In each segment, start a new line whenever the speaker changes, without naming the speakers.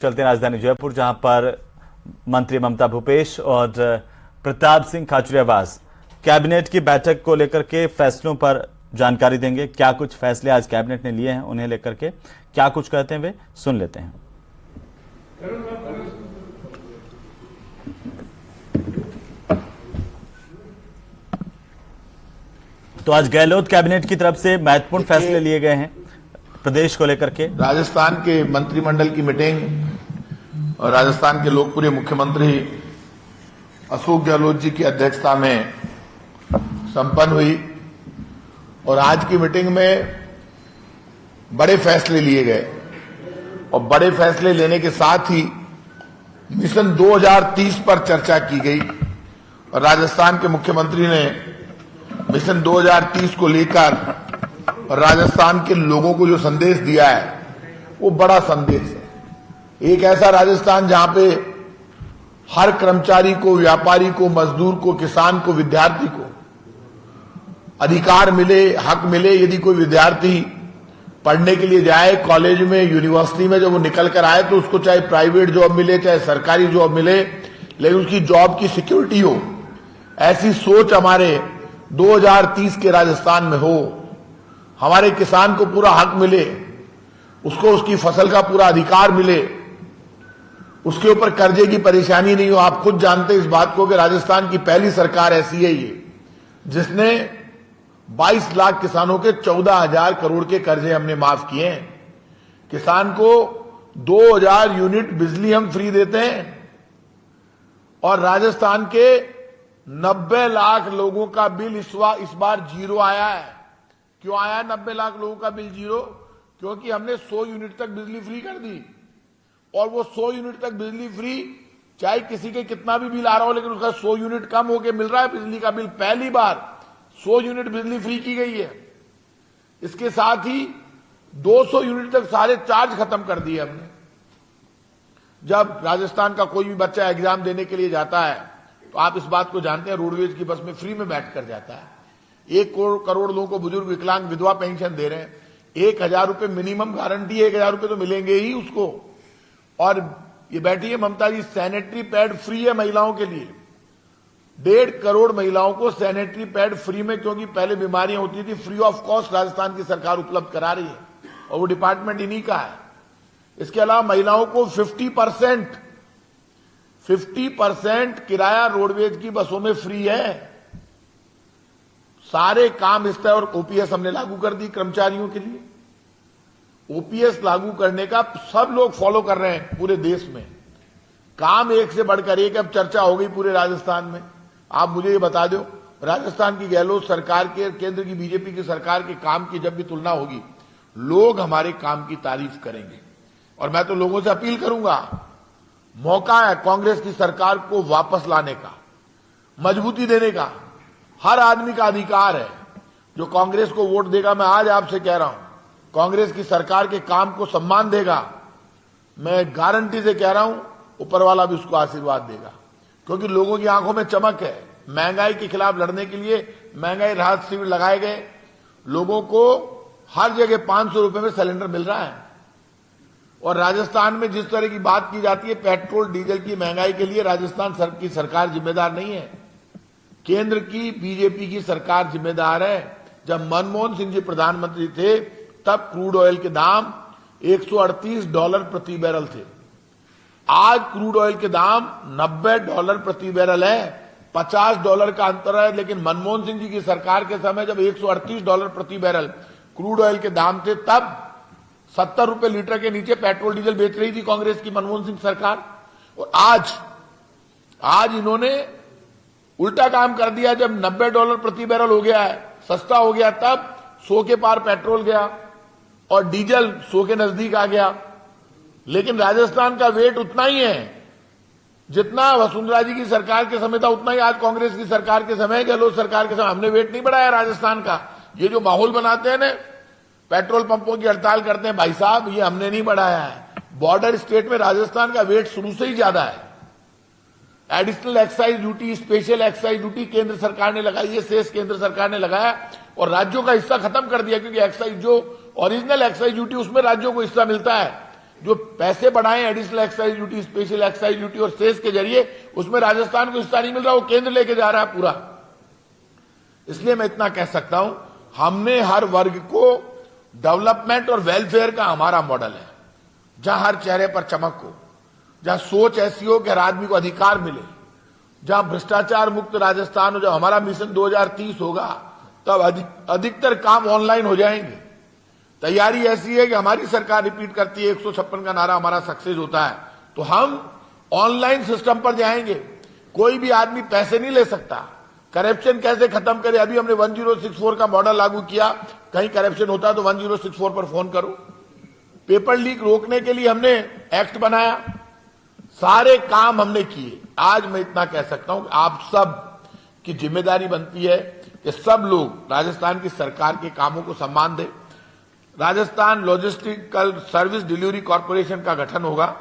चलते राजधानी जयपुर, जहां पर मंत्री ममता भूपेश और प्रताप सिंह खाचरियावास कैबिनेट की बैठक को लेकर के फैसलों पर जानकारी देंगे। क्या कुछ फैसले आज कैबिनेट ने लिए हैं, उन्हें लेकर के क्या कुछ कहते हैं वे सुन लेते हैं। तो आज गहलोत कैबिनेट की तरफ से महत्वपूर्ण फैसले लिए गए हैं प्रदेश को लेकर के।
राजस्थान के मंत्रिमंडल की मीटिंग और राजस्थान के लोकप्रिय मुख्यमंत्री अशोक गहलोत जी की अध्यक्षता में संपन्न हुई और आज की मीटिंग में बड़े फैसले लिए गए और बड़े फैसले लेने के साथ ही मिशन 2030 पर चर्चा की गई और राजस्थान के मुख्यमंत्री ने मिशन 2030 को लेकर और राजस्थान के लोगों को जो संदेश दिया है वो बड़ा संदेश है। एक ऐसा राजस्थान जहां पे हर कर्मचारी को, व्यापारी को, मजदूर को, किसान को, विद्यार्थी को अधिकार मिले, हक मिले। यदि कोई विद्यार्थी पढ़ने के लिए जाए कॉलेज में, यूनिवर्सिटी में, जब वो निकल कर आए तो उसको चाहे प्राइवेट जॉब मिले, चाहे सरकारी जॉब मिले, लेकिन उसकी जॉब की सिक्योरिटी हो। ऐसी सोच हमारे 2030 के राजस्थान में हो। हमारे किसान को पूरा हक मिले, उसको उसकी फसल का पूरा अधिकार मिले, उसके ऊपर कर्जे की परेशानी नहीं हो। आप खुद जानते हैं इस बात को कि राजस्थान की पहली सरकार ऐसी है ये जिसने 22 लाख किसानों के 14,000 करोड़ के कर्जे हमने माफ किए हैं। किसान को 2,000 यूनिट बिजली हम फ्री देते हैं और राजस्थान के 90 लाख लोगों का बिल इस बार जीरो आया है। क्यों आया 90 लाख लोगों का बिल जीरो? क्योंकि हमने 100 यूनिट तक बिजली फ्री कर दी और वो 100 यूनिट तक बिजली फ्री, चाहे किसी के कितना भी बिल आ रहा हो, लेकिन उसका 100 यूनिट कम होके मिल रहा है बिजली का बिल। पहली बार 100 यूनिट बिजली फ्री की गई है। इसके साथ ही 200 यूनिट तक सारे चार्ज खत्म कर दिए हमने। जब राजस्थान का कोई भी बच्चा एग्जाम देने के लिए जाता है तो आप इस बात को जानते हैं, रोडवेज की बस में फ्री में बैठ कर जाता है। 1 करोड़ लोगों को बुजुर्ग, विकलांग, विधवा पेंशन दे रहे हैं। 1,000 रुपए मिनिमम गारंटी है, 1,000 रुपए तो मिलेंगे ही उसको। और ये बैठी है ममता जी, सैनिटरी पैड फ्री है महिलाओं के लिए। 1.5 करोड़ महिलाओं को सैनिटरी पैड फ्री में, क्योंकि पहले बीमारियां होती थी, फ्री ऑफ कॉस्ट राजस्थान की सरकार उपलब्ध करा रही है और वो डिपार्टमेंट इन्हीं का है। इसके अलावा महिलाओं को 50% किराया रोडवेज की बसों में फ्री है। सारे काम इस तरह। और ओपीएस हमने लागू कर दी कर्मचारियों के लिए। ओपीएस लागू करने का सब लोग फॉलो कर रहे हैं पूरे देश में। काम एक से बढ़कर एक अब चर्चा हो गई पूरे राजस्थान में। आप मुझे ये बता दो, राजस्थान की गहलोत सरकार के, केंद्र की बीजेपी की सरकार के काम की जब भी तुलना होगी, लोग हमारे काम की तारीफ करेंगे। और मैं तो लोगों से अपील करूंगा, मौका है कांग्रेस की सरकार को वापस लाने का, मजबूती देने का। हर आदमी का अधिकार है जो कांग्रेस को वोट देगा। मैं आज आपसे कह रहा हूं, कांग्रेस की सरकार के काम को सम्मान देगा। मैं गारंटी से कह रहा हूं, ऊपर वाला भी उसको आशीर्वाद देगा, क्योंकि लोगों की आंखों में चमक है। महंगाई के खिलाफ लड़ने के लिए महंगाई राहत शिविर लगाए गए। लोगों को हर जगह 500 रुपए में सिलेंडर मिल रहा है। और राजस्थान में जिस तरह की बात की जाती है पेट्रोल डीजल की महंगाई के लिए, राजस्थान की सरकार जिम्मेदार नहीं है, केंद्र की बीजेपी की सरकार जिम्मेदार है। जब मनमोहन सिंह जी प्रधानमंत्री थे तब क्रूड ऑयल के दाम $138 प्रति बैरल थे। आज क्रूड ऑयल के दाम $90 प्रति बैरल है। $50 का अंतर है। लेकिन मनमोहन सिंह जी की सरकार के समय जब $138 प्रति बैरल क्रूड ऑयल के दाम थे, तब 70 रुपए लीटर के नीचे पेट्रोल डीजल बेच रही थी कांग्रेस की मनमोहन सिंह सरकार। और आज इन्होंने उल्टा काम कर दिया। जब $90 प्रति बैरल हो गया है, सस्ता हो गया, तब 100 के पार पेट्रोल गया और डीजल 100 के नजदीक आ गया। लेकिन राजस्थान का वेट उतना ही है जितना वसुंधरा जी की सरकार के समय था, उतना ही आज कांग्रेस की सरकार के समय, गहलोत सरकार के समय। हमने वेट नहीं बढ़ाया राजस्थान का। ये जो माहौल बनाते हैं ना, पेट्रोल पंपों की हड़ताल करते हैं, भाई साहब ये हमने नहीं बढ़ाया है। बॉर्डर स्टेट में राजस्थान का वेट शुरू से ही ज्यादा है। Additional excise duty, special excise duty केंद्र सरकार ने लगाई है, सेस केंद्र सरकार ने लगाया और राज्यों का हिस्सा खत्म कर दिया, क्योंकि एक्साइज जो ओरिजिनल एक्साइज ड्यूटी उसमें राज्यों को हिस्सा मिलता है, जो पैसे बढ़ाए additional excise duty, special excise duty और सेस के जरिए, उसमें राजस्थान को हिस्सा नहीं मिल रहा, वो केंद्र लेके जा रहा है पूरा। इसलिए मैं इतना कह सकता हूं, हमने हर वर्ग को डेवलपमेंट और वेलफेयर का हमारा मॉडल है, जहां हर चेहरे पर चमक हो, जहां सोच ऐसी हो कि हर आदमी को अधिकार मिले, जहां भ्रष्टाचार मुक्त राजस्थान हो। जब हमारा मिशन 2030 होगा तब अधिकतर काम ऑनलाइन हो जाएंगे। तैयारी ऐसी है कि हमारी सरकार रिपीट करती है 156 का नारा हमारा सक्सेस होता है, तो हम ऑनलाइन सिस्टम पर जाएंगे। कोई भी आदमी पैसे नहीं ले सकता। करप्शन कैसे खत्म करे, अभी हमने 1064 का मॉडल लागू किया। कहीं करप्शन होता है तो 1064 पर फोन करो। पेपर लीक रोकने के लिए हमने एक्ट बनाया, सारे काम हमने किए। आज मैं इतना कह सकता हूं कि आप सब की जिम्मेदारी बनती है कि सब लोग राजस्थान की सरकार के कामों को सम्मान दें। Rajasthan logistical service delivery corporation का गठन होगा।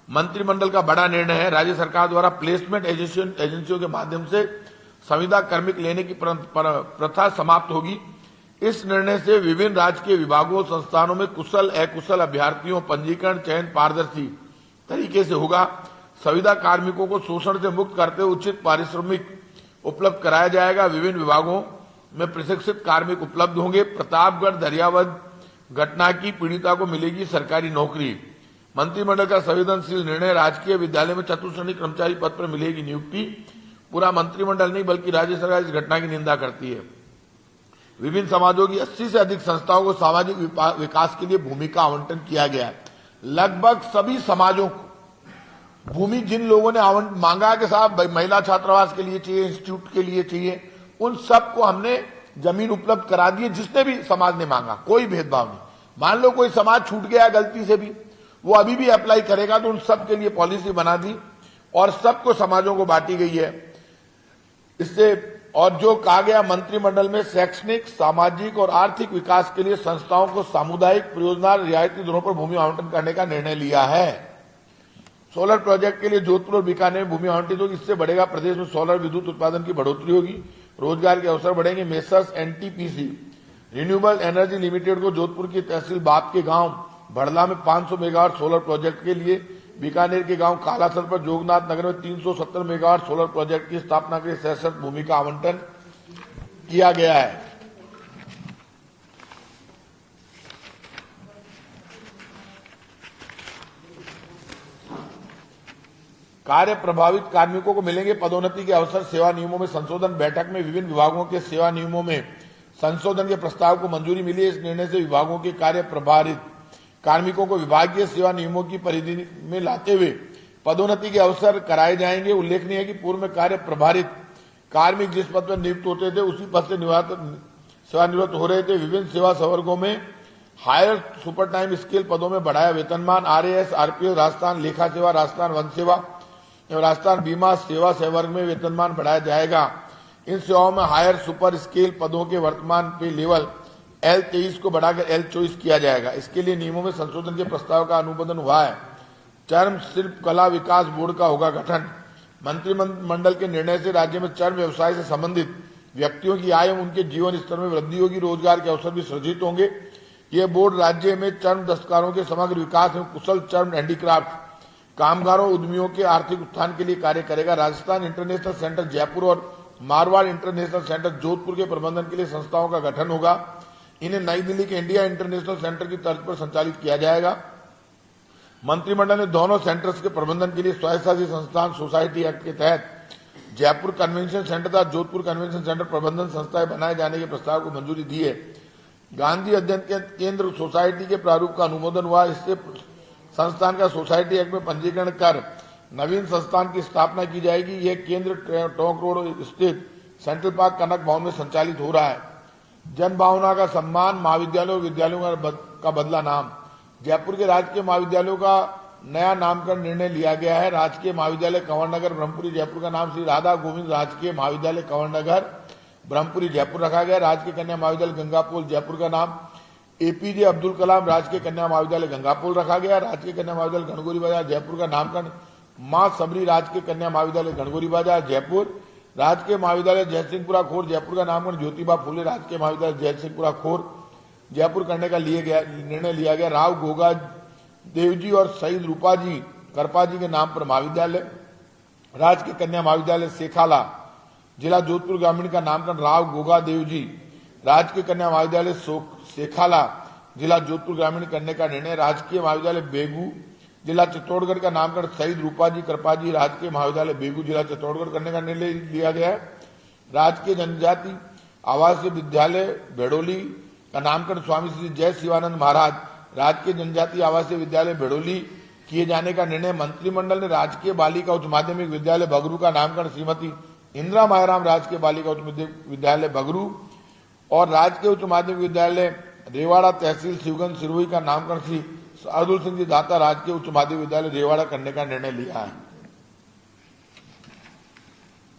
मंत्रिमंडल का बड़ा निर्णय है। राज्य सरकार द्वारा प्लेसमेंट एजेंसियों के माध्यम से संविदा कार्मिक लेने की प्रथा समाप्त होगी। इस निर्णय से विभिन्न राजकीय विभागों और संस्थानों में कुशल अकुशल अभ्यर्थियों पंजीकरण चयन पारदर्शी तरीके से होगा। संविदा कार्मिकों को शोषण से मुक्त करते हुए उचित पारिश्रमिक उपलब्ध कराया जाएगा। विभिन्न विभागों में प्रशिक्षित कार्मिक उपलब्ध होंगे। प्रतापगढ़ दरियावद घटना की पीड़िता को मिलेगी सरकारी नौकरी। मंत्रिमंडल का संवेदनशील निर्णय, राजकीय विद्यालय में चतुश्रेणी कर्मचारी पद पर मिलेगी नियुक्ति। पूरा मंत्रिमंडल नहीं बल्कि राज्य सरकार इस घटना की निंदा करती है। विभिन्न समाजों की 80 से अधिक संस्थाओं को सामाजिक विकास के लिए भूमि का आवंटन किया गया है। लगभग सभी समाजों को भूमि जिन लोगों ने मांगा कि साहब महिला छात्रावास के लिए चाहिए, इंस्टीट्यूट के लिए चाहिए, उन सबको हमने जमीन उपलब्ध करा दी है। जिसने भी समाज ने मांगा, कोई भेदभाव नहीं। मान लो कोई समाज छूट गया गलती से भी, वो अभी भी अप्लाई करेगा तो उन सब के लिए पॉलिसी बना दी और सबको समाजों को बांटी गई है। इससे और जो कहा गया मंत्रिमंडल में शैक्षणिक, सामाजिक और आर्थिक विकास के लिए संस्थाओं को सामुदायिक परियोजना रियायती दरों पर भूमि आवंटन करने का निर्णय लिया है। सोलर प्रोजेक्ट के लिए जोधपुर और बीकानेर में भूमि आवंटित होगी। इससे बढ़ेगा प्रदेश में सोलर विद्युत उत्पादन की बढ़ोतरी होगी, रोजगार के अवसर बढ़ेंगे। Messrs NTPC renewable energy limited को जोधपुर की तहसील बाप के गांव भड़ला में 500 मेगावाट सोलर प्रोजेक्ट के लिए, बीकानेर के गांव कालासर पर जोगनाथ नगर में 370 मेगावाट सोलर प्रोजेक्ट की स्थापना के लिए सहस्त्र भूमि का आवंटन किया गया है। कार्य प्रभावित कार्मिकों को मिलेंगे पदोन्नति के अवसर। सेवा नियमों में संशोधन, बैठक में विभिन्न विभागों के सेवा नियमों में संशोधन के प्रस्ताव को मंजूरी मिली है। इस निर्णय से विभागों के कार्य प्रभावित कार्मिकों को विभागीय सेवा नियमों की परिधि में लाते हुए पदोन्नति के अवसर कराए जाएंगे। उल्लेखनीय है कि पूर्व में कार्य प्रभारित कार्मिक जिस पद पर नियुक्त होते थे उसी पद से सेवानिवृत्त हो रहे थे। विभिन्न सेवा संवर्गों में हायर सुपर टाइम स्केल पदों में बढ़ाया वेतनमान। आरएएस, आरपीएस, राजस्थान लेखा सेवा, राजस्थान वन सेवा एवं राजस्थान बीमा सेवा संवर्ग में वेतनमान बढ़ाया जाएगा। इन सेवाओं में हायर सुपर स्केल पदों के वर्तमान पे लेवल L23 को बढ़ाकर L24 किया जाएगा। इसके लिए नियमों में संशोधन के प्रस्ताव का अनुमोदन हुआ है। चर्म शिल्प कला विकास बोर्ड का होगा गठन। मंत्रिमंडल के निर्णय से राज्य में चर्म व्यवसाय से संबंधित व्यक्तियों की आय एवं उनके जीवन स्तर में वृद्धि होगी, रोजगार के अवसर भी सृजित होंगे। ये बोर्ड राज्य में चर्म दस्तकारों के समग्र विकास एवं कुशल चर्म हैंडीक्राफ्ट कामगारों उद्यमियों के आर्थिक उत्थान के लिए कार्य करेगा। राजस्थान इंटरनेशनल सेंटर जयपुर और मारवाड़ इंटरनेशनल सेंटर जोधपुर के प्रबंधन के लिए संस्थाओं का गठन होगा। इन्हें नई दिल्ली के इंडिया इंटरनेशनल सेंटर की तर्ज पर संचालित किया जाएगा। मंत्रिमंडल ने दोनों सेंटर्स के प्रबंधन के लिए स्वायत्तशासी संस्थान सोसाइटी एक्ट के तहत जयपुर कन्वेंशन सेंटर तथा जोधपुर कन्वेंशन सेंटर प्रबंधन संस्थाएं बनाए जाने के प्रस्ताव को मंजूरी दी है। गांधी अध्ययन केंद्र सोसाइटी के प्रारूप का अनुमोदन हुआ। इससे संस्थान का सोसाइटी एक्ट में पंजीकरण कर नवीन संस्थान की स्थापना की जाएगी। यह केंद्र टोंक रोड स्थित सेंट्रल पार्क कनक भवन में संचालित हो रहा है। जन भावना का सम्मान, महाविद्यालयों और विद्यालयों का बदला नाम। जयपुर के राजकीय महाविद्यालयों का नया नामकरण निर्णय लिया गया है। राजकीय महाविद्यालय कंवरनगर ब्रह्मपुरी जयपुर का नाम श्री राधा गोविंद राजकीय महाविद्यालय कंवरनगर ब्रह्मपुरी जयपुर रखा गया। राजकीय कन्या महाविद्यालय गंगापुर जयपुर का नाम एपीजे अब्दुल कलाम राजकीय कन्या महाविद्यालय गंगापुर रखा गया। राजकीय कन्या महाविद्यालय गणगौरी बाजार जयपुर का नामकरण मां सबरी राजकीय कन्या महाविद्यालय गणगौरी बाजार जयपुर। राजकीय महाविद्यालय जयसिंहपुरा खोर जयपुर का नामकरण ज्योतिबा फूले राजकीय महाविद्यालय जयसिंहपुरा खोर जयपुर करने का निर्णय लिया गया। राव गोगा देवजी और शहीद रूपा जी करपा जी के नाम पर महाविद्यालय, राजकीय कन्या महाविद्यालय सेखाला जिला जोधपुर ग्रामीण का नामकरण राव गोगा देवजी, राजकीय कन्या महाविद्यालय सेखाला जिला जोधपुर ग्रामीण करने का निर्णय, राजकीय महाविद्यालय बेगू जिला चित्तौड़गढ़ का नामकरण शहीद रूपा जी करपा जी, राजकीय महाविद्यालय बेगू जिला चित्तौड़गढ़ करने का निर्णय लिया गया है। राजकीय जनजाति आवासीय विद्यालय भेड़ोली का नामकरण स्वामी श्री जय शिवानंद महाराज, राजकीय जनजाति आवासीय विद्यालय भेड़ोली किए जाने का निर्णय। मंत्रिमंडल ने राजकीय बालिका उच्च माध्यमिक विद्यालय बगरू का नामकरण श्रीमती इंदिरा मायाराम राजकीय बालिका उच्च विद्यालय बगरू और राजकीय उच्च माध्यमिक विद्यालय रेवाड़ा तहसील शिवगंज सिरोही का नामकरण श्री अर्जुन सिंह जी दाता राजकीय उच्च माध्यमिक विद्यालय रेवाड़ा करने का निर्णय लिया है।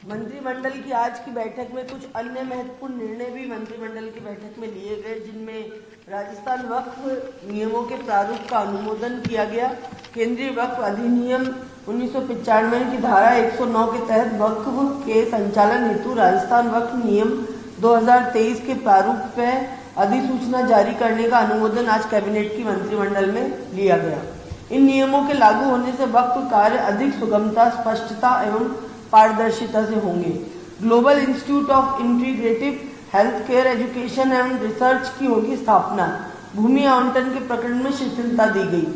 मंत्रिमंडल की आज की बैठक में कुछ अन्य महत्वपूर्ण निर्णय भी मंत्रिमंडल की बैठक में लिए गए, जिनमें राजस्थान वक्फ नियमों के प्रारूप का अनुमोदन किया गया। केंद्रीय वक्फ अधिनियम 1995 की धारा 109 के तहत वक्फ के संचालन हेतु राजस्थान वक्फ नियम 2023 के प्रारूप में अधिसूचना जारी करने का अनुमोदन आज कैबिनेट की मंत्रिमंडल में लिया गया। इन नियमों के लागू होने से वक्फ कार्य अधिक सुगमता, स्पष्टता एवं पारदर्शिता से होंगे। Global institute of integrative health care education and research की होगी स्थापना। भूमि आवंटन के प्रकरण में शिथिलता दी गई।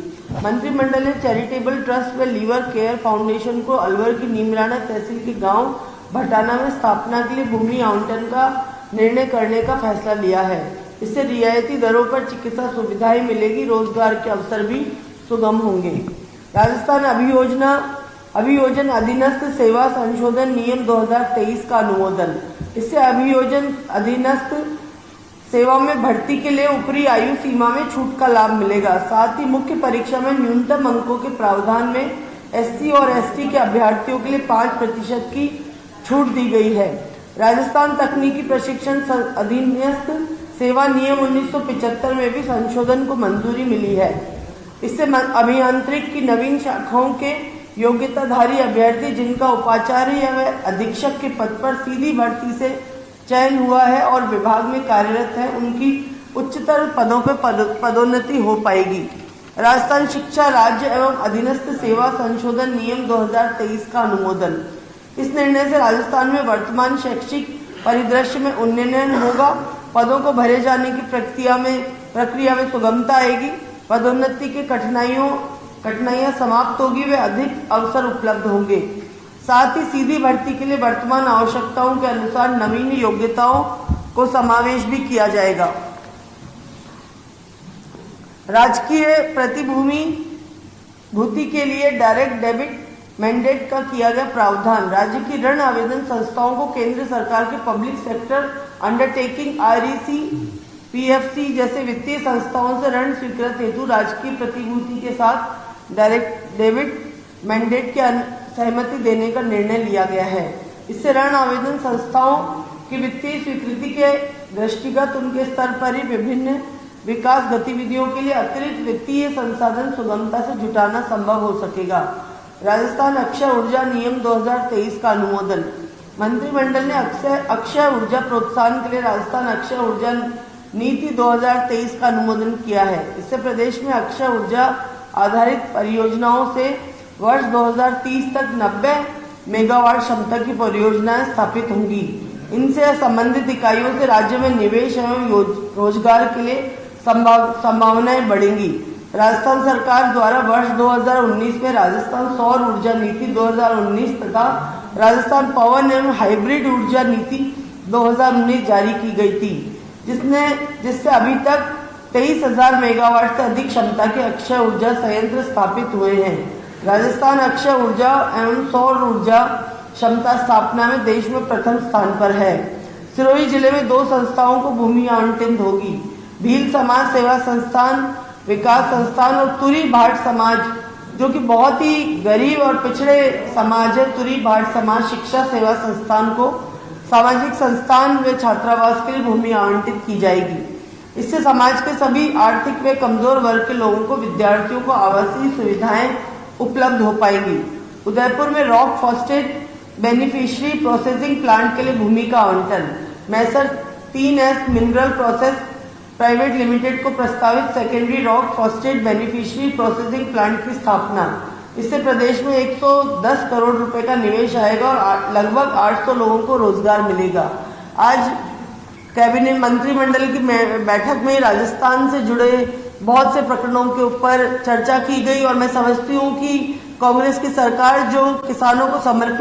मंत्रिमंडल ने चैरिटेबल ट्रस्ट व लीवर केयर फाउंडेशन को अलवर की नीमराना तहसील के गांव भटाना में स्थापना के लिए भूमि आवंटन का निर्णय करने का फैसला लिया है। इससे रियायती दरों पर चिकित्सा सुविधाएं मिलेगी, रोजगार के अवसर भी सुगम होंगे। राजस्थान अभियोजन अधीनस्थ सेवा संशोधन नियम 2023 का अनुमोदन। इससे अभियोजन अधीनस्थ सेवा में भर्ती के लिए ऊपरी आयु सीमा में छूट का लाभ मिलेगा। साथ ही मुख्य परीक्षा में न्यूनतम अंकों के प्रावधान में एससी और एसटी के अभ्यर्थियों के लिए 5% की छूट दी गई है। राजस्थान तकनीकी प्रशिक्षण अधीनस्थ सेवा नियम 1975 में भी संशोधन को मंजूरी मिली है। इससे अभियांत्रिक की नवीन शाखाओं के योग्यताधारी अभ्यर्थी जिनका उपाचार्य या अधीक्षक के पद पर सीधी भर्ती से चयन हुआ है और विभाग में कार्यरत है, उनकी उच्चतर पदों पर पदोन्नति हो पाएगी। राजस्थान शिक्षा राज्य एवं अधीनस्थ सेवा संशोधन नियम 2023 का अनुमोदन। इस निर्णय से राजस्थान में वर्तमान शैक्षिक परिदृश्य में उन्नयन होगा। पदों को भरे जाने की प्रक्रिया में सुगमता आएगी। पदोन्नति के कठिनाइयां समाप्त होगी व अधिक अवसर उपलब्ध होंगे। साथ ही सीधी भर्ती के लिए वर्तमान आवश्यकताओं के अनुसार नवीन योग्यताओं को समावेश भी किया जाएगा। राजकीय प्रतिभूति के लिए डायरेक्ट डेबिट मैंडेट का किया गया प्रावधान। राज्य की ऋण आवेदन संस्थाओं को केंद्र सरकार के public sector undertaking REC, PFC जैसे वित्तीय संस्थाओं से ऋण स्वीकृत हेतु राजकीय प्रतिभूति के साथ डायरेक्ट डेबिट मैंडेट की सहमति देने का निर्णय लिया गया है। इससे ऋण आवेदन संस्थाओं की वित्तीय स्वीकृति के दृष्टिगत उनके स्तर पर ही विभिन्न विकास गतिविधियों के लिए अतिरिक्त वित्तीय संसाधन सुगमता से जुटाना संभव हो सकेगा। राजस्थान अक्षय ऊर्जा नियम 2023 का अनुमोदन। मंत्रिमंडल ने अक्षय ऊर्जा प्रोत्साहन के लिए राजस्थान अक्षय ऊर्जा नीति 2023 का अनुमोदन किया है। इससे प्रदेश में अक्षय ऊर्जा आधारित परियोजनाओं से वर्ष 2030 तक 90 मेगावाट क्षमता की परियोजनाएं स्थापित होंगी। इनसे संबंधित इकाइयों से राज्य में निवेश एवं रोजगार के लिए संभावनाएं बढ़ेंगी। राजस्थान सरकार द्वारा वर्ष 2019 में राजस्थान सौर ऊर्जा नीति 2019 तथा राजस्थान पवन एवं हाइब्रिड ऊर्जा नीति 2019 जारी की गई थी, जिससे अभी तक 23,000 मेगावाट से अधिक क्षमता के अक्षय ऊर्जा संयंत्र स्थापित हुए हैं। राजस्थान अक्षय ऊर्जा एवं सौर ऊर्जा क्षमता स्थापना में देश में प्रथम स्थान पर है। सिरोही जिले में 2 संस्थाओं को भूमि आवंटित होगी। भील समाज सेवा संस्थान विकास संस्थान और तुरी भाट समाज, जो कि बहुत ही गरीब और पिछड़े समाज है, तुरी भाट समाज शिक्षा सेवा संस्थान को सामाजिक संस्थान व छात्रावास के लिए भूमि आवंटित की जाएगी। इससे समाज के सभी आर्थिक व कमजोर वर्ग के लोगों को, विद्यार्थियों को आवासीय सुविधाएं उपलब्ध हो पाएंगी। उदयपुर में rock phosphate beneficiary processing plant के लिए भूमि का आवंटन। मैसर 3S mineral process private limited को प्रस्तावित secondary rock phosphate beneficiary processing plant की स्थापना। इससे प्रदेश में 110 करोड़ रुपए का निवेश आएगा और लगभग 800 लोगों को रोजगार मिलेगा। आज कैबिनेट मंत्रिमंडल की बैठक में राजस्थान से जुड़े बहुत से प्रकरणों के ऊपर चर्चा की गई और मैं समझती हूँ कि कांग्रेस की सरकार जो किसानों को समर्पित